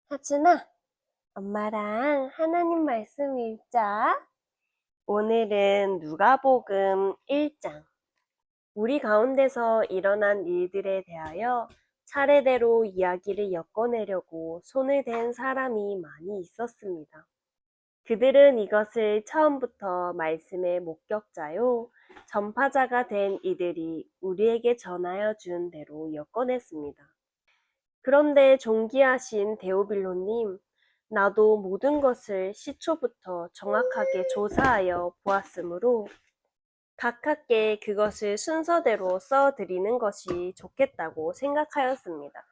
하준아, 엄마랑 하나님 말씀 읽자. 오늘은 누가복음 1장. 우리 가운데서 일어난 일들에 대하여 차례대로 이야기를 엮어내려고 손을 댄 사람이 많이 있었습니다. 그들은 이것을 처음부터 말씀의 목격자요, 전파자가 된 이들이 우리에게 전하여 준 대로 엮어냈습니다. 그런데 존귀하신 데오빌로님, 나도 모든 것을 시초부터 정확하게 조사하여 보았으므로 각하께 그것을 순서대로 써드리는 것이 좋겠다고 생각하였습니다.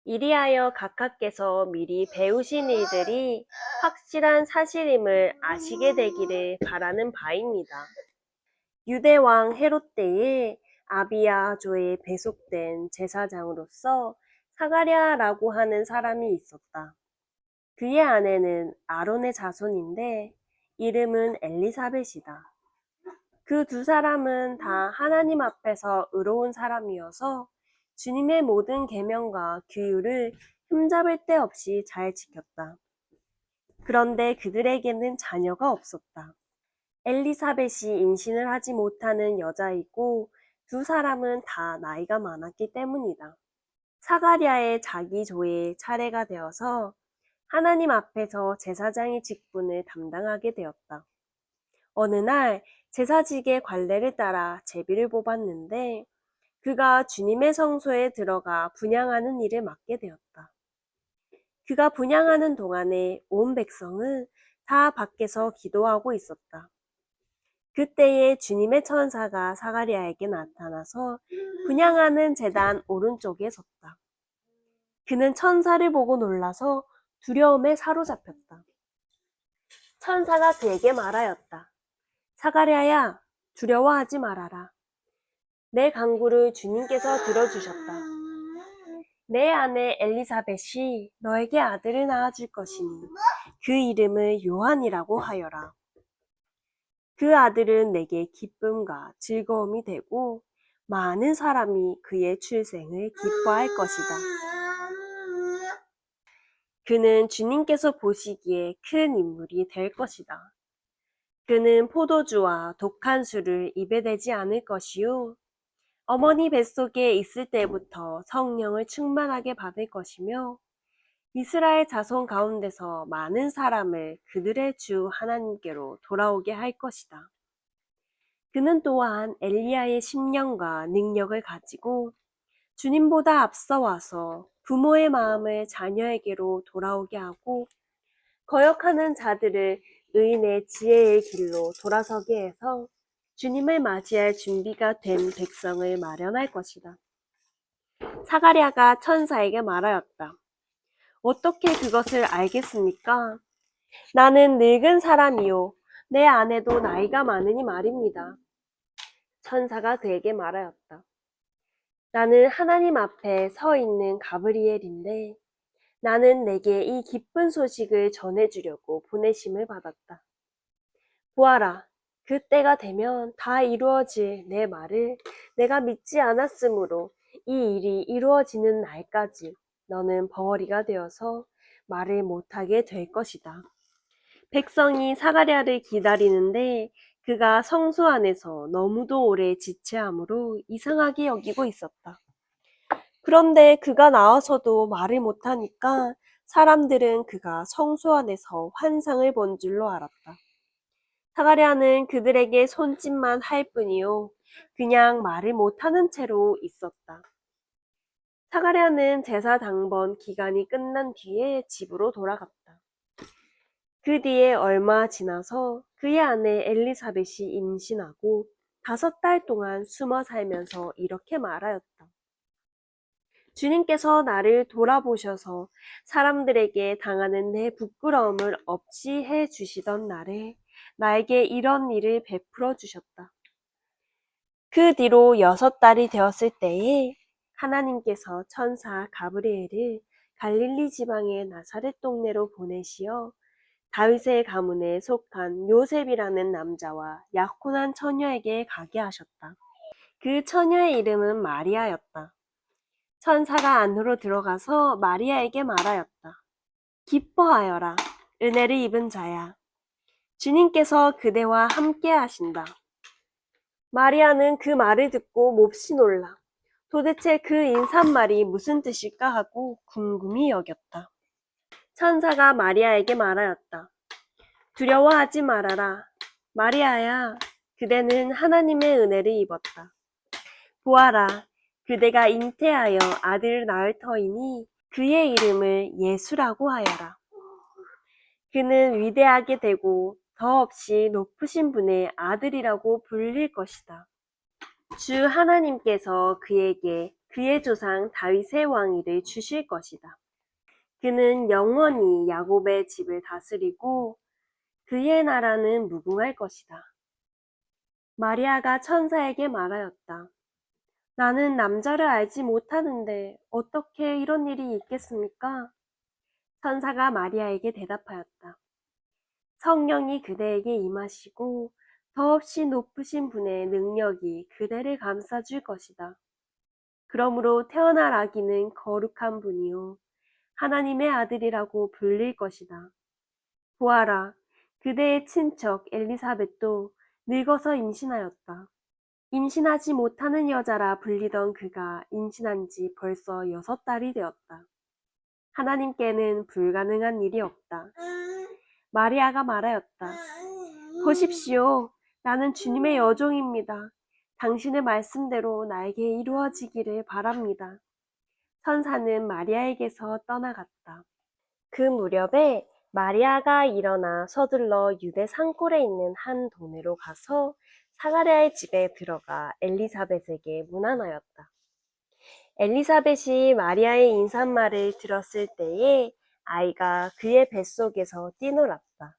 이리하여 각하께서 미리 배우신 일들이 확실한 사실임을 아시게 되기를 바라는 바입니다. 유대왕 헤롯 때에 아비야조에 배속된 제사장으로서 사가랴라고 하는 사람이 있었다. 그의 아내는 아론의 자손인데 이름은 엘리사벳이다. 그 두 사람은 다 하나님 앞에서 의로운 사람이어서 주님의 모든 계명과 규율을 흠잡을 데 없이 잘 지켰다. 그런데 그들에게는 자녀가 없었다. 엘리사벳이 임신을 하지 못하는 여자이고 두 사람은 다 나이가 많았기 때문이다. 사가랴의 자기 조의 차례가 되어서 하나님 앞에서 제사장의 직분을 담당하게 되었다. 어느 날 제사직의 관례를 따라 제비를 뽑았는데 그가 주님의 성소에 들어가 분향하는 일을 맡게 되었다. 그가 분향하는 동안에 온 백성은 다 밖에서 기도하고 있었다. 그때에 주님의 천사가 사가랴에게 나타나서 분향하는 제단 오른쪽에 섰다. 그는 천사를 보고 놀라서 두려움에 사로잡혔다. 천사가 그에게 말하였다. 사가랴야, 두려워하지 말아라. 내 간구를 주님께서 들어주셨다. 내 아내 엘리사벳이 너에게 아들을 낳아줄 것이니 그 이름을 요한이라고 하여라. 그 아들은 내게 기쁨과 즐거움이 되고 많은 사람이 그의 출생을 기뻐할 것이다. 그는 주님께서 보시기에 큰 인물이 될 것이다. 그는 포도주와 독한 술을 입에 대지 않을 것이요. 어머니 뱃속에 있을 때부터 성령을 충만하게 받을 것이며 이스라엘 자손 가운데서 많은 사람을 그들의 주 하나님께로 돌아오게 할 것이다. 그는 또한 엘리야의 심령과 능력을 가지고 주님보다 앞서 와서 부모의 마음을 자녀에게로 돌아오게 하고 거역하는 자들을 의인의 지혜의 길로 돌아서게 해서 주님을 맞이할 준비가 된 백성을 마련할 것이다. 사가랴가 천사에게 말하였다. 어떻게 그것을 알겠습니까? 나는 늙은 사람이요. 내 아내도 나이가 많으니 말입니다. 천사가 그에게 말하였다. 나는 하나님 앞에 서 있는 가브리엘인데 나는 내게 이 기쁜 소식을 전해주려고 보내심을 받았다. 보아라, 그 때가 되면 다 이루어질 내 말을 내가 믿지 않았으므로 이 일이 이루어지는 날까지 너는 벙어리가 되어서 말을 못하게 될 것이다. 백성이 사가랴를 기다리는데 그가 성소 안에서 너무도 오래 지체함으로 이상하게 여기고 있었다. 그런데 그가 나와서도 말을 못하니까 사람들은 그가 성소 안에서 환상을 본 줄로 알았다. 사가랴는 그들에게 손짓만 할 뿐이요. 그냥 말을 못하는 채로 있었다. 사가랴는 제사 당번 기간이 끝난 뒤에 집으로 돌아갔다. 그 뒤에 얼마 지나서 그의 아내 엘리사벳이 임신하고 5달 동안 숨어 살면서 이렇게 말하였다. 주님께서 나를 돌아보셔서 사람들에게 당하는 내 부끄러움을 없이 해 주시던 날에 나에게 이런 일을 베풀어 주셨다. 그 뒤로 6달이 되었을 때에 하나님께서 천사 가브리엘을 갈릴리 지방의 나사렛 동네로 보내시어 다윗의 가문에 속한 요셉이라는 남자와 약혼한 처녀에게 가게 하셨다. 그 처녀의 이름은 마리아였다. 천사가 안으로 들어가서 마리아에게 말하였다. 기뻐하여라. 은혜를 입은 자야. 주님께서 그대와 함께 하신다. 마리아는 그 말을 듣고 몹시 놀라. 도대체 그 인사말이 무슨 뜻일까 하고 궁금히 여겼다. 천사가 마리아에게 말하였다. 두려워하지 말아라. 마리아야, 그대는 하나님의 은혜를 입었다. 보아라, 그대가 잉태하여 아들을 낳을 터이니 그의 이름을 예수라고 하여라. 그는 위대하게 되고 더없이 높으신 분의 아들이라고 불릴 것이다. 주 하나님께서 그에게 그의 조상 다윗의 왕위를 주실 것이다. 그는 영원히 야곱의 집을 다스리고 그의 나라는 무궁할 것이다. 마리아가 천사에게 말하였다. 나는 남자를 알지 못하는데 어떻게 이런 일이 있겠습니까? 천사가 마리아에게 대답하였다. 성령이 그대에게 임하시고 더없이 높으신 분의 능력이 그대를 감싸줄 것이다. 그러므로 태어날 아기는 거룩한 분이요 하나님의 아들이라고 불릴 것이다. 보아라, 그대의 친척 엘리사벳도 늙어서 임신하였다. 임신하지 못하는 여자라 불리던 그가 임신한 지 벌써 6달이 되었다. 하나님께는 불가능한 일이 없다. 마리아가 말하였다. 보십시오. 나는 주님의 여종입니다. 당신의 말씀대로 나에게 이루어지기를 바랍니다. 천사는 마리아에게서 떠나갔다. 그 무렵에 마리아가 일어나 서둘러 유대 산골에 있는 한 동네로 가서 사가랴의 집에 들어가 엘리사벳에게 문안하였다. 엘리사벳이 마리아의 인사말을 들었을 때에 아이가 그의 뱃속에서 뛰놀았다.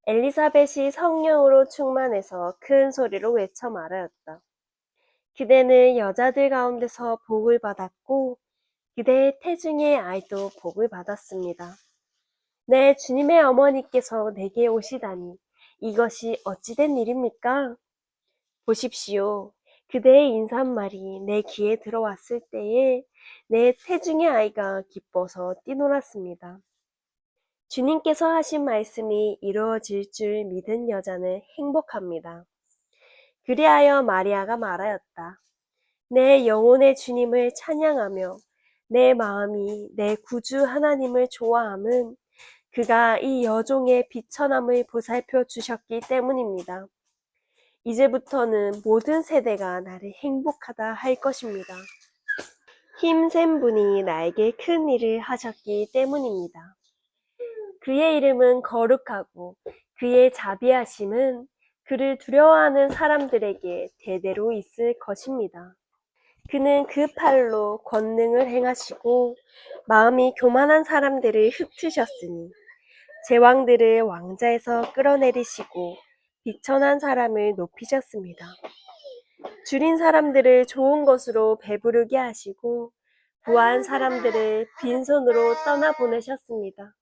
엘리사벳이 성령으로 충만해서 큰 소리로 외쳐 말하였다. 그대는 여자들 가운데서 복을 받았고 그대의 태중의 아이도 복을 받았습니다. 내 주님의 어머니께서 내게 오시다니 이것이 어찌된 일입니까? 보십시오. 그대의 인사말이 내 귀에 들어왔을 때에 내 태중의 아이가 기뻐서 뛰놀았습니다. 주님께서 하신 말씀이 이루어질 줄 믿은 여자는 행복합니다. 그리하여 마리아가 말하였다. 내 영혼의 주님을 찬양하며 내 마음이 내 구주 하나님을 좋아함은 그가 이 여종의 비천함을 보살펴 주셨기 때문입니다. 이제부터는 모든 세대가 나를 행복하다 할 것입니다. 힘센 분이 나에게 큰 일을 하셨기 때문입니다. 그의 이름은 거룩하고 그의 자비하심은 그를 두려워하는 사람들에게 대대로 있을 것입니다. 그는 그 팔로 권능을 행하시고 마음이 교만한 사람들을 흩으셨으니 제왕들을 왕자에서 끌어내리시고 비천한 사람을 높이셨습니다. 줄인 사람들을 좋은 것으로 배부르게 하시고 부한 사람들을 빈손으로 떠나보내셨습니다.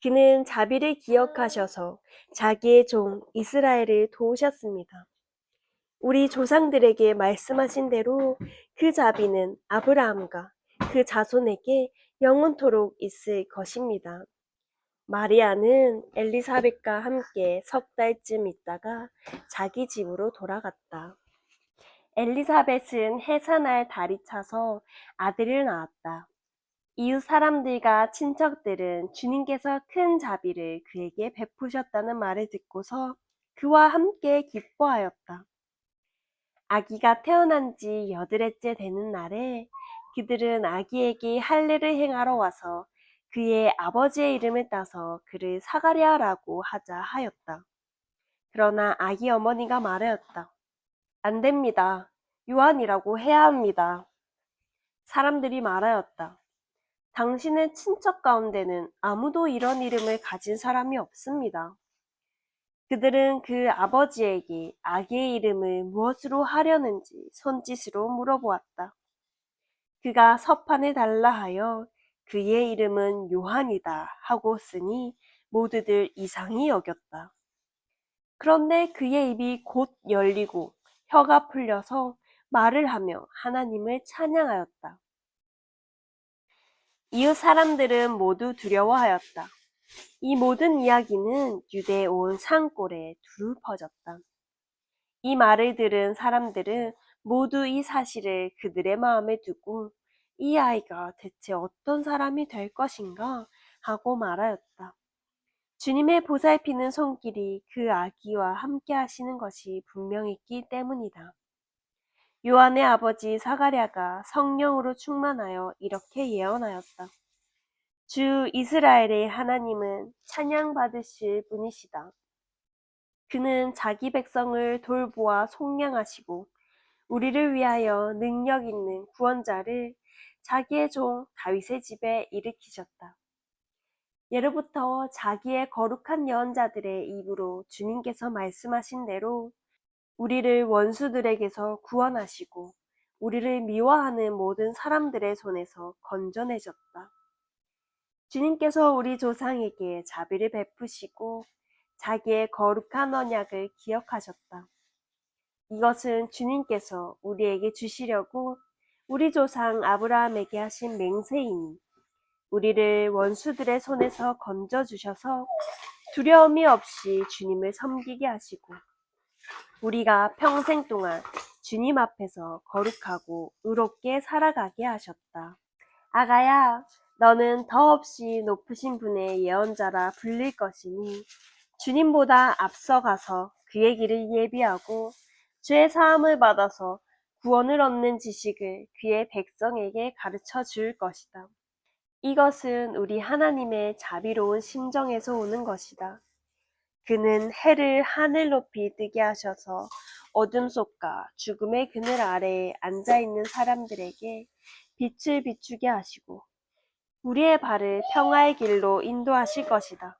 그는 자비를 기억하셔서 자기의 종 이스라엘을 도우셨습니다. 우리 조상들에게 말씀하신 대로 그 자비는 아브라함과 그 자손에게 영원토록 있을 것입니다. 마리아는 엘리사벳과 함께 3달쯤 있다가 자기 집으로 돌아갔다. 엘리사벳은 해산할 달이 차서 아들을 낳았다. 이웃 사람들과 친척들은 주님께서 큰 자비를 그에게 베푸셨다는 말을 듣고서 그와 함께 기뻐하였다. 아기가 태어난 지 8일째 되는 날에 그들은 아기에게 할례를 행하러 와서 그의 아버지의 이름을 따서 그를 사가랴라고 하자 하였다. 그러나 아기 어머니가 말하였다. 안 됩니다. 요한이라고 해야 합니다. 사람들이 말하였다. 당신의 친척 가운데는 아무도 이런 이름을 가진 사람이 없습니다. 그들은 그 아버지에게 아기의 이름을 무엇으로 하려는지 손짓으로 물어보았다. 그가 서판을 달라 하여 그의 이름은 요한이다 하고 쓰니 모두들 이상히 여겼다. 그런데 그의 입이 곧 열리고 혀가 풀려서 말을 하며 하나님을 찬양하였다. 이웃 사람들은 모두 두려워하였다. 이 모든 이야기는 유대에 온 산골에 두루 퍼졌다. 이 말을 들은 사람들은 모두 이 사실을 그들의 마음에 두고 이 아이가 대체 어떤 사람이 될 것인가 하고 말하였다. 주님의 보살피는 손길이 그 아기와 함께 하시는 것이 분명했기 때문이다. 요한의 아버지 사가랴가 성령으로 충만하여 이렇게 예언하였다. 주 이스라엘의 하나님은 찬양받으실 분이시다. 그는 자기 백성을 돌보아 속량하시고 우리를 위하여 능력 있는 구원자를 자기의 종 다윗의 집에 일으키셨다. 예로부터 자기의 거룩한 예언자들의 입으로 주님께서 말씀하신 대로 우리를 원수들에게서 구원하시고 우리를 미워하는 모든 사람들의 손에서 건져내셨다. 주님께서 우리 조상에게 자비를 베푸시고 자기의 거룩한 언약을 기억하셨다. 이것은 주님께서 우리에게 주시려고 우리 조상 아브라함에게 하신 맹세이니 우리를 원수들의 손에서 건져주셔서 두려움이 없이 주님을 섬기게 하시고 우리가 평생 동안 주님 앞에서 거룩하고 의롭게 살아가게 하셨다. 아가야, 너는 더없이 높으신 분의 예언자라 불릴 것이니 주님보다 앞서가서 그의 길을 예비하고 죄 사함을 받아서 구원을 얻는 지식을 그의 백성에게 가르쳐 줄 것이다. 이것은 우리 하나님의 자비로운 심정에서 오는 것이다. 그는 해를 하늘 높이 뜨게 하셔서 어둠 속과 죽음의 그늘 아래에 앉아있는 사람들에게 빛을 비추게 하시고 우리의 발을 평화의 길로 인도하실 것이다.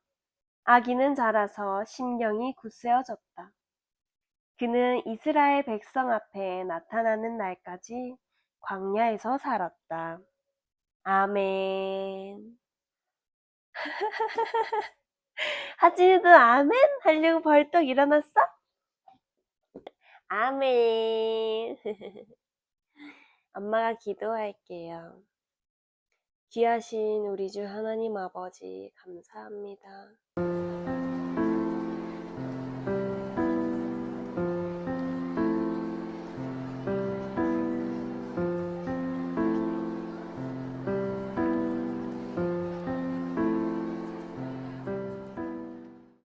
아기는 자라서 심령이 굳세어졌다. 그는 이스라엘 백성 앞에 나타나는 날까지 광야에서 살았다. 아멘. 하진이도 아멘 하려고 벌떡 일어났어? 아멘. 엄마가 기도할게요. 귀하신 우리 주 하나님 아버지 감사합니다.